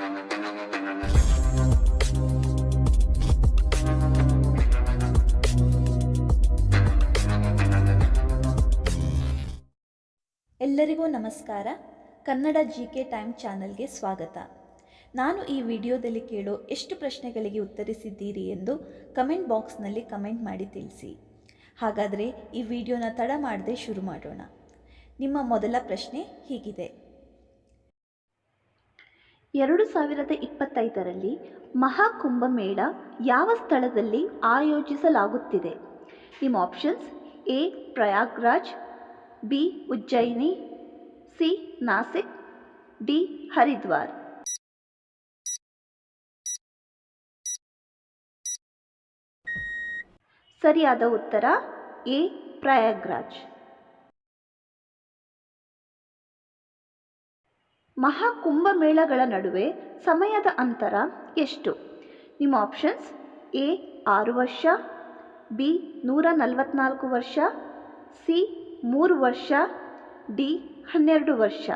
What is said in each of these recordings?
ಎಲ್ಲರಿಗೂ ನಮಸ್ಕಾರ. Kannada GK time ಚಾನಲ್ಗೆ ಸ್ವಾಗತ. ನಾನು ಈ ವಿಡಿಯೋದಲ್ಲಿ ಕೇಳೋ ಎಷ್ಟು ಪ್ರಶ್ನೆಗಳಿಗೆ ಉತ್ತರಿಸಿದ್ದೀರಿ ಎಂದು ಕಮೆಂಟ್ ಬಾಕ್ಸ್ನಲ್ಲಿ ಕಮೆಂಟ್ ಮಾಡಿ ತಿಳಿಸಿ. ಹಾಗಾದರೆ ಈ ವಿಡಿಯೋನ ತಡ ಮಾಡದೆ ಶುರು ಮಾಡೋಣ. ನಿಮ್ಮ ಮೊದಲ ಪ್ರಶ್ನೆ ಹೀಗಿದೆ: 2025ರಲ್ಲಿ ಮಹಾಕುಂಭಮೇಳ ಯಾವ ಸ್ಥಳದಲ್ಲಿ ಆಯೋಜಿಸಲಾಗುತ್ತಿದೆ? ನಿಮ್ಮ options: A Prayagraj, B Ujjain, C Nashik, D Haridwar. ಸರಿಯಾದ ಉತ್ತರ ಎ ಪ್ರಯಾಗ್ರಾಜ್. ಮಹಾಕುಂಭಮೇಳಗಳ ನಡುವೆ ಸಮಯದ ಅಂತರ ಎಷ್ಟು? ನಿಮ್ಮ ಆಪ್ಷನ್ಸ್: ಎ 6 ವರ್ಷ, ಬಿ 144 ವರ್ಷ, ಸಿ 3 ವರ್ಷ, ಡಿ 12 ವರ್ಷ.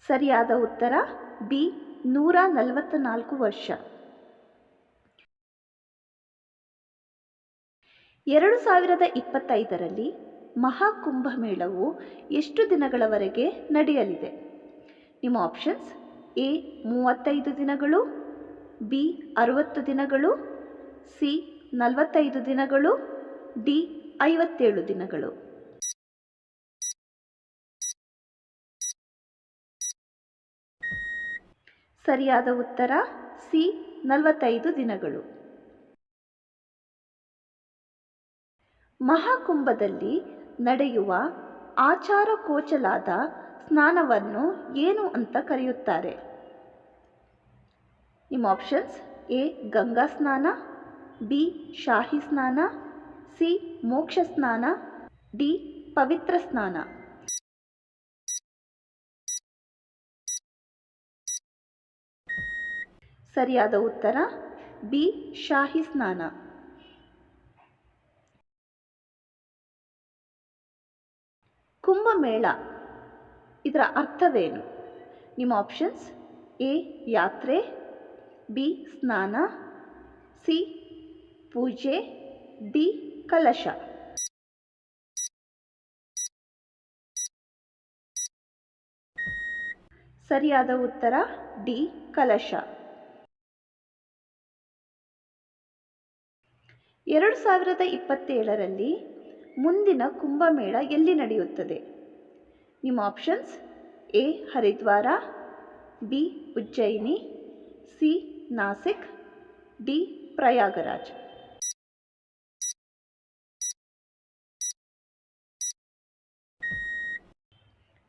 ಸರಿಯಾದ ಉತ್ತರ ಬಿ 144 ವರ್ಷ. 2025ರಲ್ಲಿ ಮಹಾಕುಂಭಮೇಳವು ಎಷ್ಟು ದಿನಗಳವರೆಗೆ ನಡೆಯಲಿದೆ? ನಿಮ್ಮ ಆಪ್ಷನ್ಸ್: ಎ 35 ದಿನಗಳು, ಬಿ 60 ದಿನಗಳು, ಸಿ 45 ದಿನಗಳು, ಡಿ 57 ದಿನಗಳು. ಸರಿಯಾದ ಉತ್ತರ ಸಿ 45 ದಿನಗಳು. ಮಹಾಕುಂಭದಲ್ಲಿ ನಡೆಯುವ ಆಚಾರಕೋಚಲಾದ ಸ್ನಾನವನ್ನು ಏನು ಅಂತ ಕರೆಯುತ್ತಾರೆ? ನಿಮ್ಮ ಆಪ್ಷನ್ಸ್: ಎ ಗಂಗಾ ಸ್ನಾನ, ಬಿ ಶಾಹಿ ಸ್ನಾನ, ಸಿ ಮೋಕ್ಷ ಸ್ನಾನ, ಡಿ ಪವಿತ್ರ ಸ್ನಾನ. ಸರಿಯಾದ ಉತ್ತರ ಬಿ ಶಾಹಿ ಸ್ನಾನ. ಕುಂಭಮೇಳ ಇದರ ಅರ್ಥವೇನು? ನಿಮ್ಮ ಆಪ್ಷನ್ಸ್: ಎ ಯಾತ್ರೆ, ಬಿ ಸ್ನಾನ, ಸಿ ಪೂಜೆ, ಡಿ ಕಲಶ. ಸರಿಯಾದ ಉತ್ತರ ಡಿ ಕಲಶ. 2027ರಲ್ಲಿ ಮುಂದಿನ ಕುಂಭಮೇಳ ಎಲ್ಲಿ ನಡೆಯುತ್ತದೆ? ನಿಮ್ಮ options: A Haridwar, B Ujjain, C Nashik, D Prayagraj.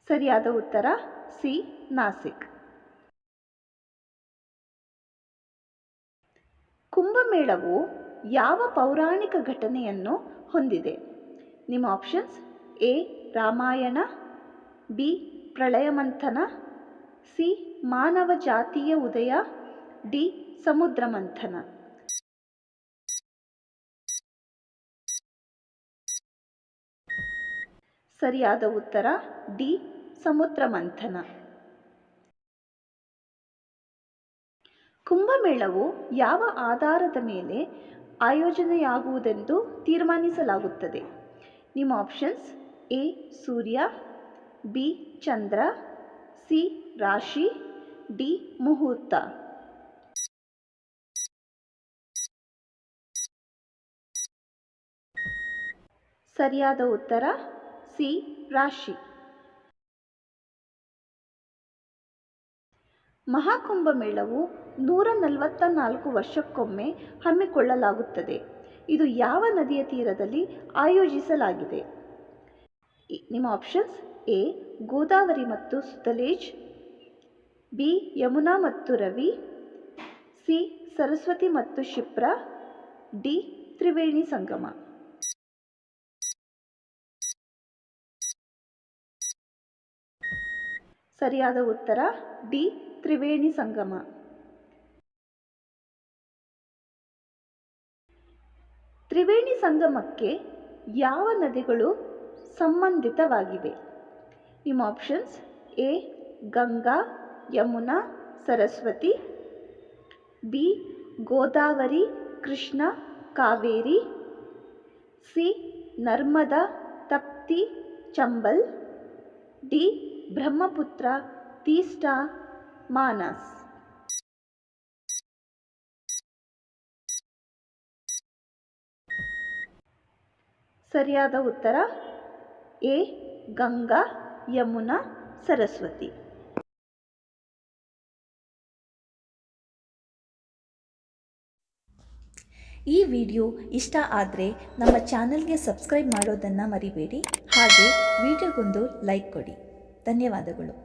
ಸರಿಯಾದ ಉತ್ತರ ಸಿ ನಾಸಿಕ್. ಕುಂಭಮೇಳವು ಯಾವ ಪೌರಾಣಿಕ ಘಟನೆಯನ್ನು ಹೊಂದಿದೆ? ನಿಮ್ಮ ಆಪ್ಷನ್ಸ್: ಎ ರಾಮಾಯಣ, ಬಿ ಪ್ರಳಯ ಮಂಥನ, ಸಿ ಮಾನವ ಜಾತಿಯ ಉದಯ, ಡಿ ಸಮುದ್ರ ಮಂಥನ. ಸರಿಯಾದ ಉತ್ತರ ಡಿ ಸಮುದ್ರ ಮಂಥನ. ಕುಂಭಮೇಳವು ಯಾವ ಆಧಾರದ ಮೇಲೆ ಆಯೋಜನೆಯಾಗುವುದೆಂದು ತೀರ್ಮಾನಿಸಲಾಗುತ್ತದೆ? ನಿಮ್ಮ options: A Surya, B Chandra, C ರಾಶಿ, ಡಿ ಮುಹೂರ್ತ. ಸರಿಯಾದ ಉತ್ತರ ಸಿ ರಾಶಿ. ಮಹಾಕುಂಭಮೇಳವು 144 ವರ್ಷಕ್ಕೊಮ್ಮೆ ಹಮ್ಮಿಕೊಳ್ಳಲಾಗುತ್ತದೆ. ಇದು ಯಾವ ನದಿಯ ತೀರದಲ್ಲಿ ಆಯೋಜಿಸಲಾಗಿದೆ? ನಿಮ್ಮ ಆಪ್ಷನ್ಸ್: ಎ ಗೋದಾವರಿ ಮತ್ತು ಸುತಲೇಜ್, ಬಿ ಯಮುನಾ ಮತ್ತು ರವಿ, ಸಿ ಸರಸ್ವತಿ ಮತ್ತು ಶಿಪ್ರಾ, ಡಿ ತ್ರಿವೇಣಿ ಸಂಗಮ. ಸರಿಯಾದ ಉತ್ತರ ಡಿ ತ್ರಿವೇಣಿ ಸಂಗಮ. ತ್ರಿವೇಣಿ ಸಂಗಮಕ್ಕೆ ಯಾವ ನದಿಗಳು ಸಂಬಂಧಿತವಾಗಿವೆ? ನಿಮ್ಮ options: A Ganga, Yamuna, Saraswati. B Godavari, Krishna, Kaveri. C Narmada, Tapti, Chambal. D Brahmaputra, Teesta, Manas. ಸರಿಯಾದ ಉತ್ತರ ಎ ಗಂಗಾ, ಯಮುನಾ, ಸರಸ್ವತಿ. ಈ ವಿಡಿಯೋ ಇಷ್ಟ ಆದರೆ ನಮ್ಮ ಚಾನಲ್ಗೆ ಸಬ್ಸ್ಕ್ರೈಬ್ ಮಾಡೋದನ್ನು ಮರಿಬೇಡಿ. ಹಾಗೆ ವಿಡಿಯೋಗೊಂದು ಲೈಕ್ ಕೊಡಿ. ಧನ್ಯವಾದಗಳು.